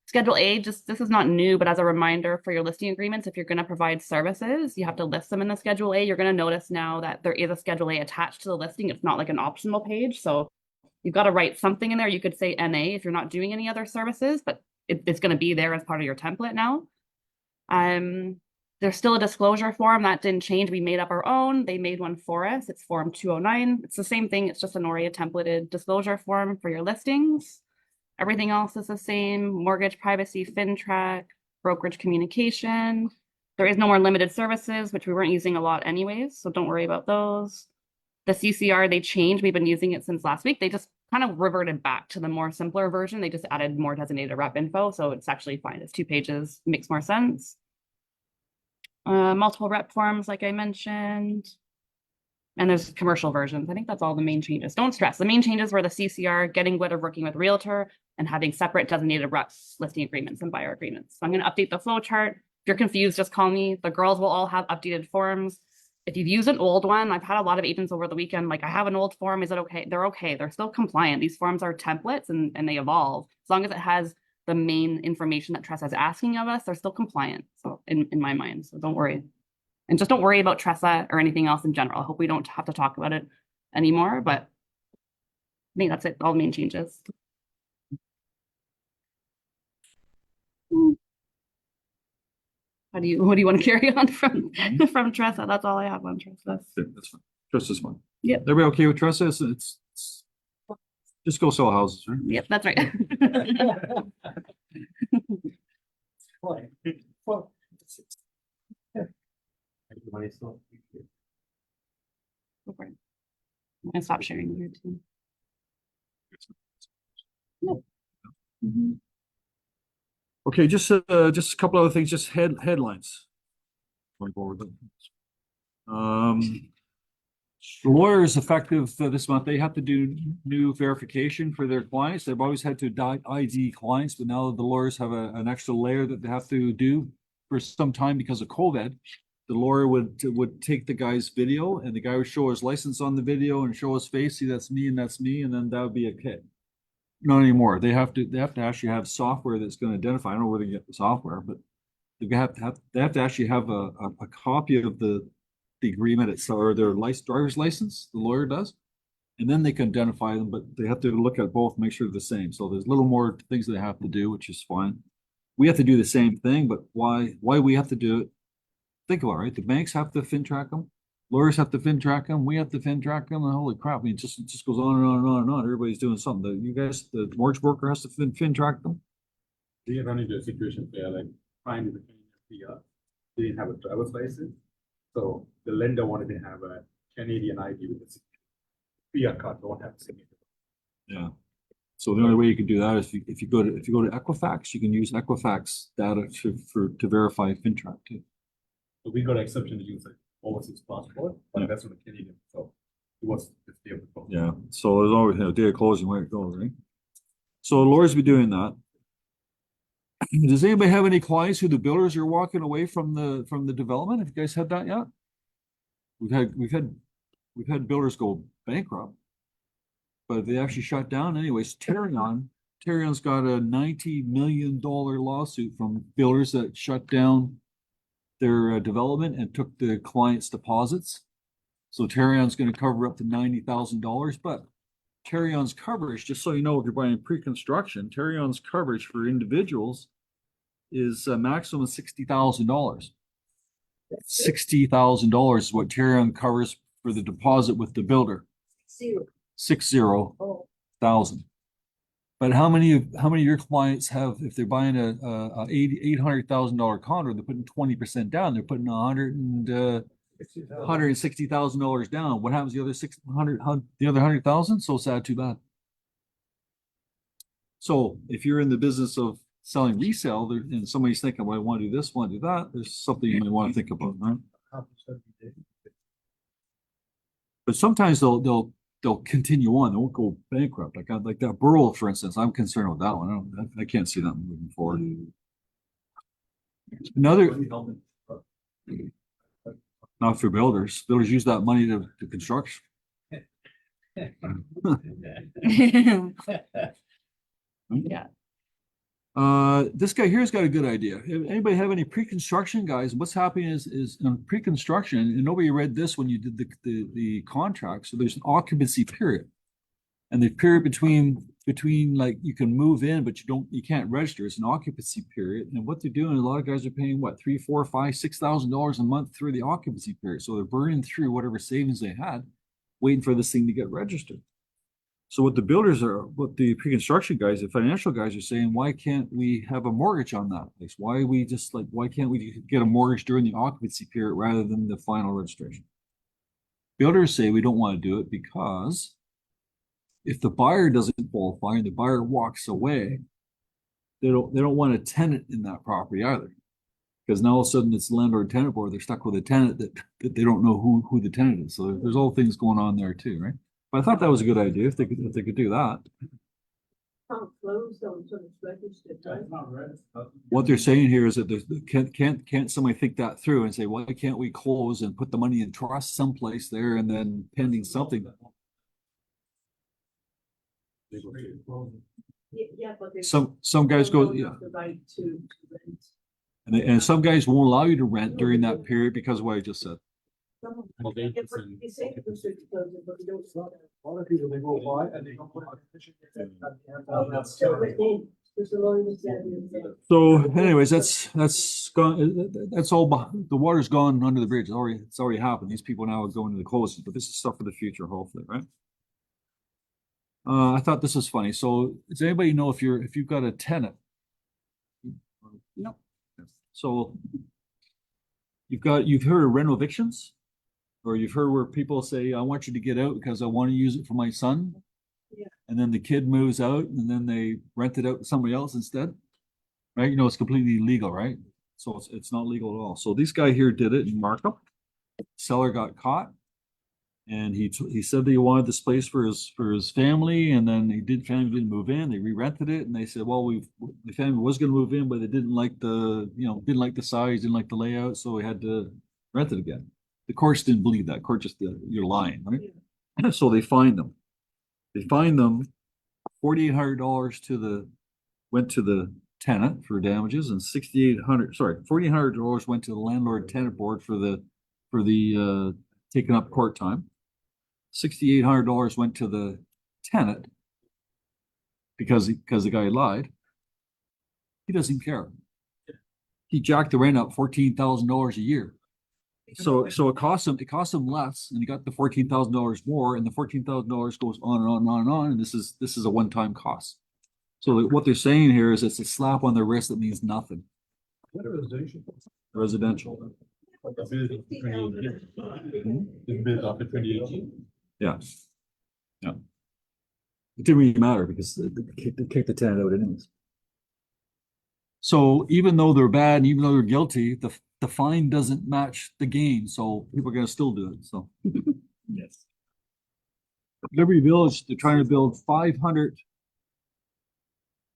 Schedule A, this is not new, but as a reminder for your listing agreements, if you're going to provide services, you have to list them in the Schedule A. You're going to notice now that there is a Schedule A attached to the listing. It's not like an optional page. So you've got to write something in there. You could say NA if you're not doing any other services, but it's going to be there as part of your template now. There's still a disclosure form that didn't change. We made up our own. They made one for us. It's form 209. It's the same thing. It's just an ORIA templated disclosure form for your listings. Everything else is the same. Mortgage privacy, FinTrack, brokerage communication. There is no more limited services, which we weren't using a lot anyways, so don't worry about those. The CCR, they changed. We've been using it since last week. They just kind of reverted back to the more simpler version. They just added more designated rep info, so it's actually fine. It's 2 pages, makes more sense. Multiple rep forms, like I mentioned. And there's commercial versions. I think that's all the main changes. Don't stress. The main changes were the CCR, getting good at working with Realtor, and having separate designated reps, listing agreements, and buyer agreements. So I'm going to update the flow chart. If you're confused, just call me. The girls will all have updated forms. If you've used an old one, I've had a lot of agents over the weekend, like, I have an old form. Is it okay? They're okay. They're still compliant. These forms are templates and they evolve. As long as it has the main information that Tressa is asking of us, they're still compliant. So in my mind, so don't worry. And just don't worry about Tressa or anything else in general. I hope we don't have to talk about it anymore, but I think that's it. All the main changes. What do you want to carry on from Tressa? That's all I have on Tressa. That's fine. Trust this one. Yep. Everybody okay with Tressa? It's just go sell houses, right? Yep, that's right. Everybody still. Go for it. I'm gonna stop sharing here too. Yep. Mhm. Okay, just a couple other things, just headlines. Going forward. The lawyers effective this month, they have to do new verification for their clients. They've always had to ID clients, but now the lawyers have an extra layer that they have to do for some time because of COVID. The lawyer would take the guy's video and the guy would show his license on the video and show his face, see that's me, and then that would be okay. Not anymore. They have to actually have software that's going to identify. I don't know where they get the software, but they have to actually have a copy of the agreement itself or their driver's license. The lawyer does, and then they can identify them. But they have to look at both, make sure they're the same. So there's a little more things they have to do, which is fine. We have to do the same thing, but why we have to do it? Think about it, right? The banks have to FinTrack them. Lawyers have to FinTrack them. We have to FinTrack them. And holy crap! I mean, it just goes on and on and on and on. Everybody's doing something. The mortgage broker has to FinTrack them. We run into a situation where, like, trying to retain a PR, they didn't have a driver's license, so the lender wanted to have a Canadian ID with a PR card. Don't have a signature. Yeah. So the only way you can do that is if you go to Equifax, you can use Equifax data to verify FinTrack too. So we got an exception to use like overseas passport, but that's on the Canadian. So it was this day of the close. Yeah. So there's always day of closing where it goes, right? So lawyers be doing that. Does anybody have any clients who the builders are walking away from the development? Have you guys had that yet? We've had builders go bankrupt, but they actually shut down anyways. Terrion's got a $90 million lawsuit from builders that shut down their development and took the clients' deposits. So Terrion's going to cover up to $90,000, but Terrion's coverage, just so you know, if you're buying pre-construction, Terrion's coverage for individuals is a maximum of $60,000. $60,000 is what Terry uncovers for the deposit with the builder. 60 Oh, thousand. But how many of your clients have, if they're buying a $800,000 condo, they're putting 20% down, they're putting $160,000 down. What happens to the other 600, the other 100,000? So sad, too bad. So if you're in the business of selling resale there, and somebody's thinking, well, I want to do this, want to do that, there's something you may want to think about, right? But sometimes they'll continue on. They won't go bankrupt. Like that borough, for instance. I'm concerned with that one. I can't see that moving forward. Another, not for builders. Builders use that money to construct. Yeah. This guy here's got a good idea. If anybody have any pre-construction guys? What's happening is in pre-construction, and nobody read this when you did the contract. So there's an occupancy period, and the period between like you can move in, but you can't register. It's an occupancy period, and what they're doing, a lot of guys are paying what $3,000, $4,000, $5,000, $6,000 a month through the occupancy period. So they're burning through whatever savings they had, waiting for this thing to get registered. So what the pre-construction guys, the financial guys are saying, why can't we have a mortgage on that place? Why can't we get a mortgage during the occupancy period rather than the final registration? Builders say we don't want to do it because if the buyer doesn't qualify and the buyer walks away, they don't want a tenant in that property either. Because now all of a sudden it's landlord tenant board, they're stuck with a tenant that they don't know who the tenant is. So there's all things going on there too, right? But I thought that was a good idea if they could do that. can't close them until it's registered, right? What they're saying here is that can't somebody think that through and say, why can't we close and put the money in trust someplace there and then pending something? Yeah, but they. Some guys go, don't yeah. have the right to rent. And some guys won't allow you to rent during that period because of what I just said. Someone- Well, Yeah, but 8% they say it was to close it, but they don't. A lot of people, they go by and they don't put Oh, that's still written. There's a lawyer that's there. So anyways, that's gone, that's all, the water's gone under the bridge. It's already happened. These people now are going to the closing, but this is stuff for the future, hopefully, right? I thought this was funny. So does anybody know if you've got a tenant? No. So you've heard of rent evictions? Or you've heard where people say, I want you to get out because I want to use it for my son. Yeah. And then the kid moves out and then they rent it out to somebody else instead. Right? You know, it's completely illegal, right? So it's not legal at all. So this guy here did it in Markham. Seller got caught. And he said that he wanted this place for his family, and then family didn't move in. They re-rented it, and they said, well, the family was going to move in, but they didn't like the size, didn't like the layout, so we had to rent it again. The courts didn't believe that. Court just you're lying, right? Yeah. So they fined them. $4,800 went to the tenant for damages, and $4,800 went to the landlord tenant board for the taking up court time. $6,800 went to the tenant because the guy lied. He doesn't care. He jacked the rent up $14,000 a year. So it cost him less, and he got the $14,000 more, and the $14,000 goes on and on and on and on. And this is a one-time cost. So what they're saying here is it's a slap on the wrist that means nothing. Residential. It's built after 2018. Yeah. Yeah. It didn't really matter because they kicked the tenant out anyways. So even though they're bad and even though they're guilty, the fine doesn't match the gain. So people are going to still do it. So Yes. Liberty Village, they're trying to build 500.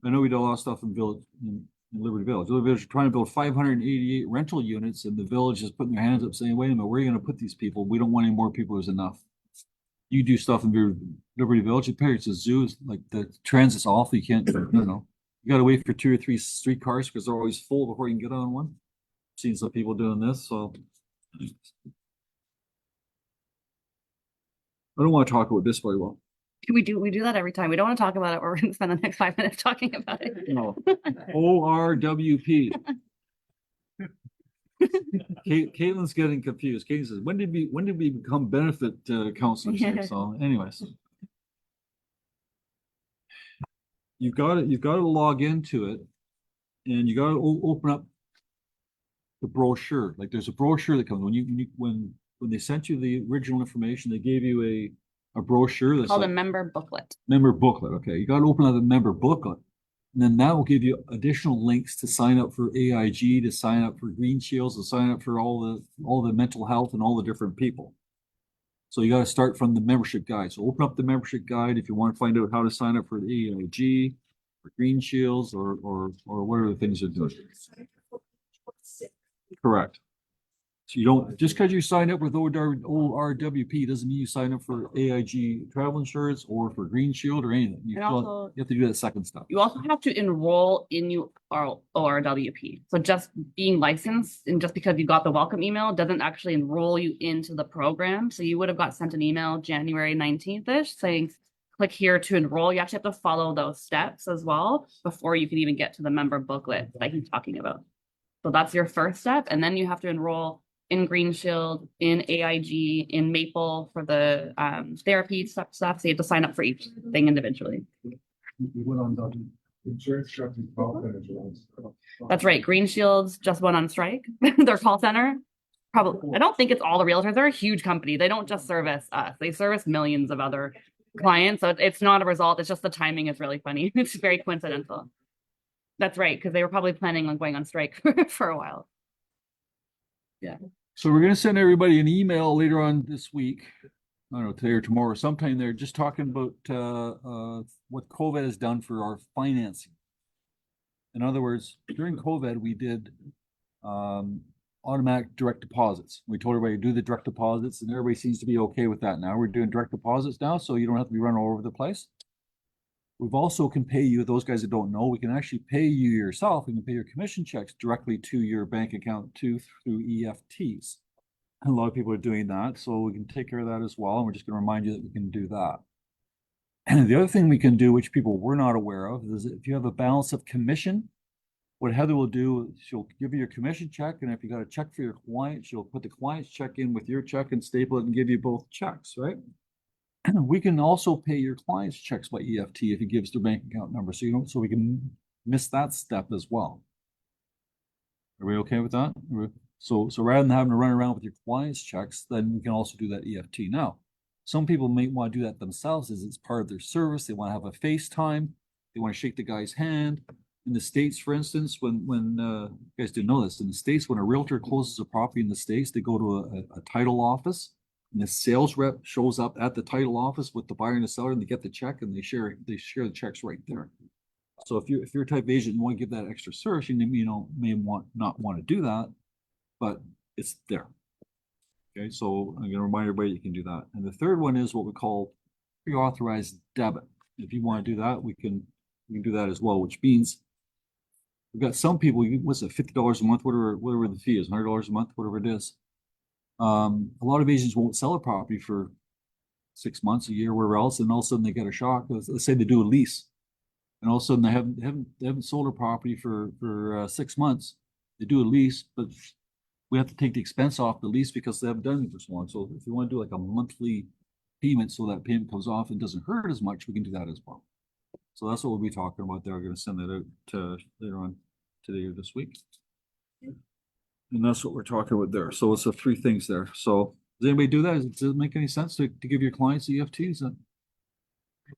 I know we do a lot of stuff in Liberty Village. Liberty Village is trying to build 588 rental units, and the village is putting their hands up saying, wait a minute, where are you going to put these people? We don't want any more people. There's enough. You do stuff in Liberty Village, you pay, it's a zoo, like the transit's off, you can't, you know, you gotta wait for 2 or 3 streetcars because they're always full before you can get on one. Seen some people doing this, so. I don't want to talk about this very well. We do that every time. We don't want to talk about it, or we're going to spend the next 5 minutes talking about it. No. ORWP. Caitlin's getting confused. Caitlin says, when did we become benefit counselors here? So anyways. You've got to log into it and you got to open up the brochure. Like there's a brochure that comes when they sent you the original information, they gave you a brochure that's Called a like member booklet. member booklet. Okay. You got to open up the member booklet. And then that will give you additional links to sign up for AIG, to sign up for Green Shields, to sign up for all the mental health and all the different people. So you got to start from the membership guide. So open up the membership guide if you want to find out how to sign up for the AIG, for Green Shields, or whatever the things are doing. Correct. So you don't, just because you sign up with ORWP doesn't mean you sign up for AIG travel insurance or for Green Shield or anything. You have to do that second step. You also have to enroll in ORWP. So just being licensed and just because you got the welcome email doesn't actually enroll you into the program. So you would have got sent an email January 19th-ish saying, click here to enroll. You actually have to follow those steps as well before you can even get to the member booklet that he's talking about. So that's your first step. And then you have to enroll in Green Shield, in AIG, in Maple for the therapy stuff. So you have to sign up for each thing individually. Insurance company call insurance. That's right. Green Shield's just went on strike. Their call center. Probably. I don't think it's all the realtors. They're a huge company. They don't just service us. They service millions of other clients. So it's not a result. It's just the timing is really funny. It's very coincidental. That's right. Because they were probably planning on going on strike for a while. Yeah. So we're going to send everybody an email later on this week. I don't know, today or tomorrow, sometime there, just talking about what COVID has done for our financing. In other words, during COVID, we did automatic direct deposits. We told everybody to do the direct deposits, and everybody seems to be okay with that now. We're doing direct deposits now, so you don't have to be running all over the place. We've also can pay you, those guys that don't know, we can actually pay you yourself. We can pay your commission checks directly to your bank account through EFTs. And a lot of people are doing that, so we can take care of that as well. And we're just going to remind you that we can do that. And the other thing we can do, which people were not aware of, is if you have a balance of commission, what Heather will do, she'll give you your commission check. And if you got a check for your client, she'll put the client's check in with your check and staple it and give you both checks, right? We can also pay your client's checks by EFT if he gives their bank account number. So we can miss that step as well. Are we okay with that? So rather than having to run around with your client's checks, then we can also do that EFT. Now, some people may want to do that themselves as it's part of their service. They want to have a FaceTime. They want to shake the guy's hand. In the States, for instance, when you guys didn't know this, in the States, when a realtor closes a property in the States, they go to a title office. And the sales rep shows up at the title office with the buyer and the seller, and they get the check and they share the checks right there. So if you're a type of agent, you want to give that extra service, you may not want to do that, but it's there. Okay, so I'm going to remind everybody you can do that. And the third one is what we call pre-authorized debit. If you want to do that, we can do that as well, which means we've got some people, what's it, $50 a month, whatever the fee is, $100 a month, whatever it is. A lot of agents won't sell a property for 6 months, a year, wherever else, and all of a sudden they get a shock. Let's say they do a lease, and all of a sudden they haven't sold a property for 6 months. They do a lease, but we have to take the expense off the lease because they haven't done it for so long. So if you want to do like a monthly payment, so that payment comes off and doesn't hurt as much, we can do that as well. So that's what we'll be talking about there. I'm going to send that out later on today or this week. And that's what we're talking about there. So it's the three things there. So does anybody do that? Does it make any sense to give your clients EFTs?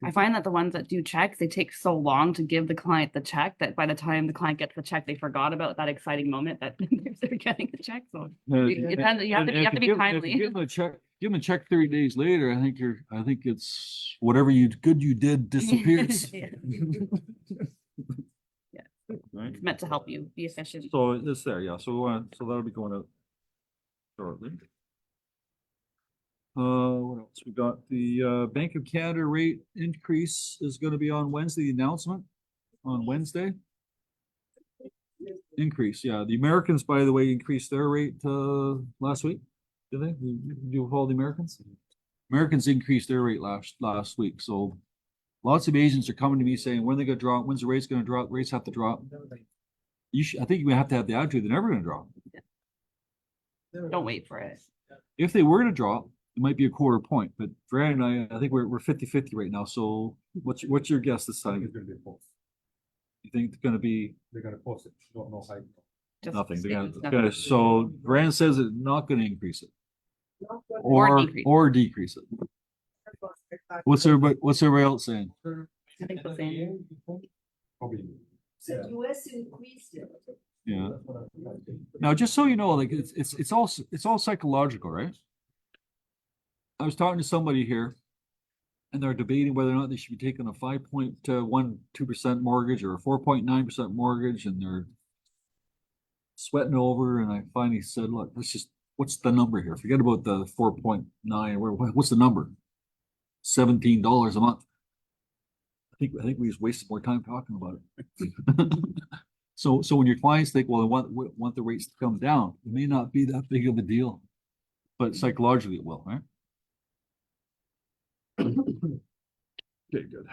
I find that the ones that do checks, they take so long to give the client the check that by the time the client gets the check, they forgot about that exciting moment that they're getting the check. So you have to be timely. Give them a check 30 days later. I think it's whatever you did disappears. Yeah. Right? It's meant to help you be efficient. So it's there, yeah. So that'll be going out shortly. What else? We got the Bank of Canada rate increase is going to be on Wednesday. The announcement on Wednesday. Increase, yeah. The Americans, by the way, increased their rate last week. Did they? Do you follow the Americans? Americans increased their rate last week. So lots of agents are coming to me saying, when are they going to drop? When's the rates going to drop? Rates have to drop. I think you have to have the attitude they're never going to drop. Don't wait for it. If they were to drop, it might be a quarter point, but Fran and I think we're 50-50 right now. So what's your guess this I think time? it's gonna be a post. You think it's gonna be They're gonna post it, no hike. Just nothing? They're stay- gonna, gonna, so Fran says it's not gonna increase it Or or decrease. decrease it. What's everybody else saying? I think the same. Probably. So US increased it. Yeah. Now, just so you know, like it's all psychological, right? I was talking to somebody here and they're debating whether or not they should be taking a 5.12% mortgage or a 4.9% mortgage, and they're sweating over. And I finally said, look, what's the number here? Forget about the 4.9. What's the number? $17 a month. I think we just wasted more time talking about it. So when your clients think, well, they want the rates to come down, it may not be that big of a deal, but psychologically it will, right? Okay, good.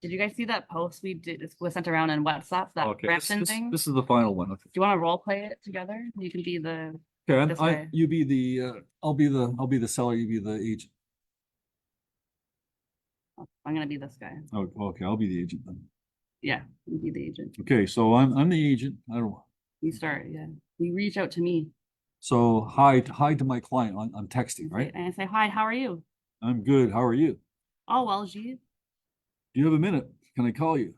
Did you guys see that post we did, it was sent around in WhatsApp, that Okay, Brampton thing? Do this is the final one. Okay. you want to role play it together? You can be the, Okay, This way. you be the I'll be the seller, you be the agent. I'm gonna be this guy. Oh, okay, I'll be the agent then. Yeah, you be the agent. Okay, so I'm the agent. I don't. You start, yeah. You reach out to me. So hi to my client on texting, right? And I say, hi, how are you? I'm good. How are you? Oh, well, gee. Do you have a minute? Can I call you?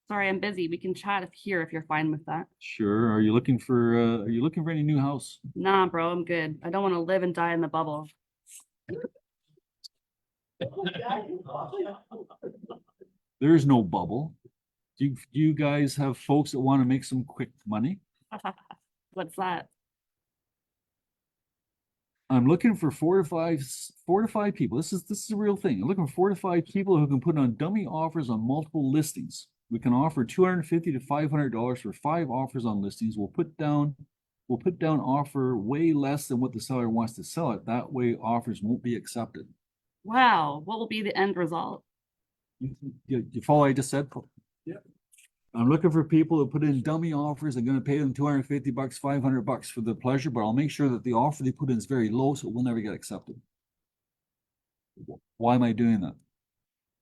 Sorry, I'm busy. We can chat here if you're fine with that. Sure. Are you looking for any new house? Nah, bro, I'm good. I don't want to live and die in the bubble. There is no bubble. Do you guys have folks that want to make some quick money? What's that? I'm looking for four to five people. This is a real thing. I'm looking for 4 to 5 people who can put on dummy offers on multiple listings. We can offer $250 to $500 for 5 offers on listings. We'll put down offer way less than what the seller wants to sell it. That way offers won't be accepted. Wow, what will be the end result? You follow what I just said? Yeah. I'm looking for people to put in dummy offers. I'm going to pay them $250, $500 for the pleasure, but I'll make sure that the offer they put in is very low, so it will never get accepted. Why am I doing that?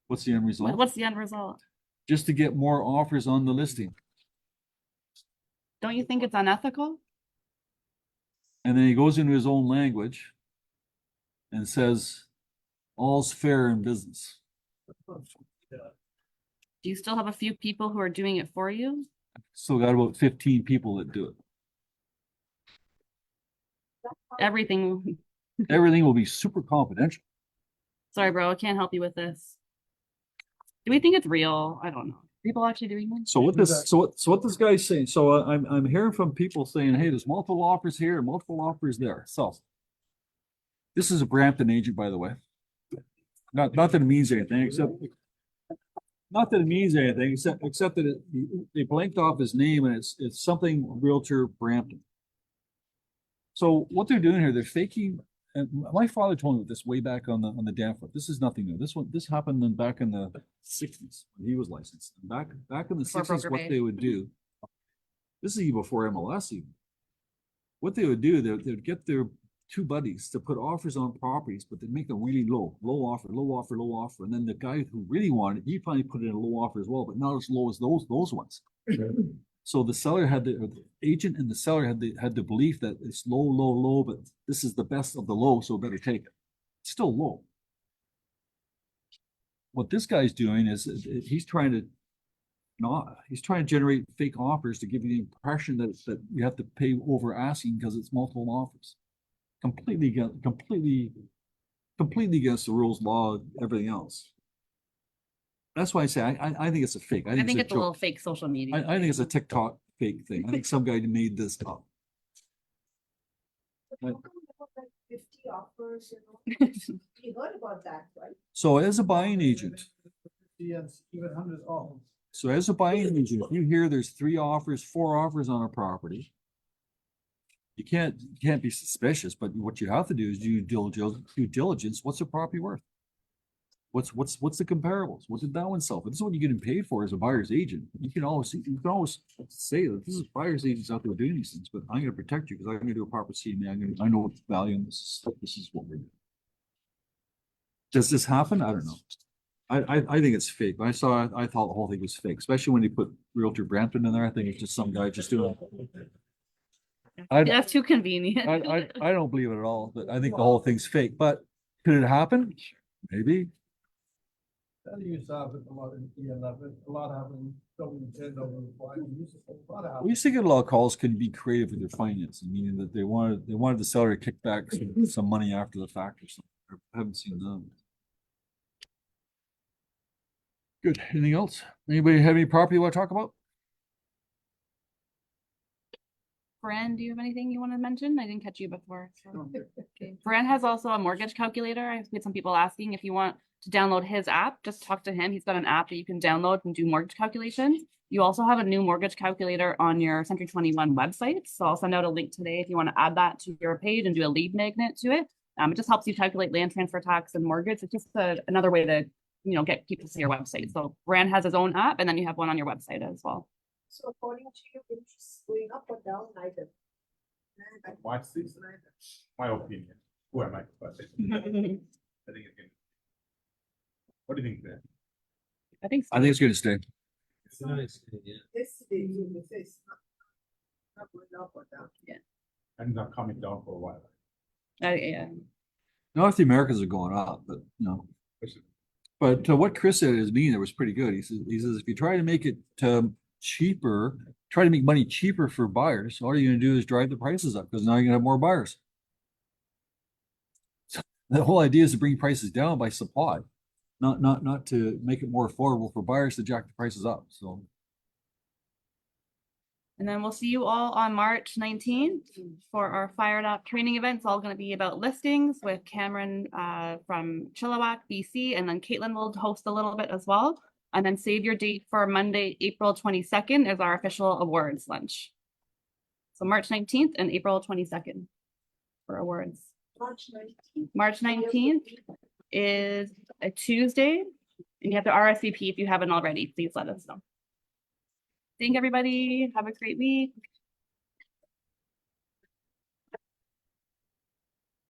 What's the end result? What's the end result? Just to get more offers on the listing. Don't you think it's unethical? And then he goes into his own language and says, all's fair in business. Do you still have a few people who are doing it for you? Still got about 15 people that do it. Everything. Everything will be super confidential. Sorry, bro, I can't help you with this. Do we think it's real? I don't know. People actually doing this? So what this guy's saying, so I'm hearing from people saying, hey, there's multiple offers here, multiple offers there. So this is a Brampton agent, by the way. Not that it means anything, except that they blanked off his name, and it's something Realtor Brampton. So what they're doing here, they're faking. And my father told me this way back on the Danforth. This is nothing new. This happened back in the 60s when he was licensed. Back in the Before 60s, Broker what Bay. they would do. This is even before MLS even. What they would do, they'd get their 2 buddies to put offers on properties, but they'd make them really low offer. And then the guy who really wanted it, he probably put in a low offer as well, but not as low as those ones. So the seller or the agent and the seller had the belief that it's low, but this is the best of the low, so better take it. It's still low. What this guy's doing is he's trying to generate fake offers to give you the impression that you have to pay over asking because it's multiple offers. Completely against the rules, law, everything else. That's why I say I think it's a fake. I think it's a joke. little fake social media. I think it's a TikTok fake thing. I think some guy made this up. How come there were like 50 offers, you know? You heard about that, right? So as a buying agent, Yes, even 100 offers. so as a buying agent, if you hear there's 3 offers, 4 offers on a property, you can't be suspicious, but what you have to do is do due diligence. What's the property worth? What's the comparables? What did that one sell for? This is what you're getting paid for as a buyer's agent. You can always say that this is buyer's agents out there doing these things, but I'm gonna protect you because I'm gonna do a proper CMA. I know what the value in this is. This is what we're doing. Does this happen? I don't know. I think it's fake. I thought the whole thing was fake, especially when they put Realtor Brampton in there. I think it's just some guy just doing it. That's too convenient. I don't believe it at all, but I think the whole thing's fake. But could it happen? Maybe. That used to happen a lot in E11, a lot happened, W10, W5, a lot of We used to get a lot of calls, can be creative with their financing, meaning that they wanted the seller to kick back some money after the fact or something. I haven't seen them. Good. Anything else? Anybody have any property you want to talk about? Fran, do you have anything you want to mention? I didn't catch you before. So. Okay. Fran has also a mortgage calculator. I've had some people asking if you want to download his app, just talk to him. He's got an app that you can download and do mortgage calculations. You also have a new mortgage calculator on your Century 21 website. So I'll send out a link today if you want to add that to your page and do a lead magnet to it. It just helps you calculate land transfer tax and mortgage. It's just another way to, get people to your website. So Fran has his own app, and then you have one on your website as well. So according to you, it's going up or down neither? Watch this, my opinion. Who am I? But I think it can. What do you think, Ben? I think so. I think it's going to stay. This is not going up or down. And not coming down for a while. Yeah. Not if the Americans are going up, but no. But what Chris said is mean. It was pretty good. He says if you try to make it cheaper, try to make money cheaper for buyers, all you're going to do is drive the prices up because now you're going to have more buyers. So the whole idea is to bring prices down by supply, not to make it more affordable for buyers to jack the prices up. So. And then we'll see you all on March 19th for our Fired Up training event. It's all going to be about listings with Cameron from Chilliwack, BC. And then Katelyn will host a little bit as well. And then save your date for Monday, April 22nd is our official awards lunch. So March 19th and April 22nd for awards. March 19th. March 19th is a Tuesday. And you have to RSVP if you haven't already. Please let us know. Thank everybody. Have a great week.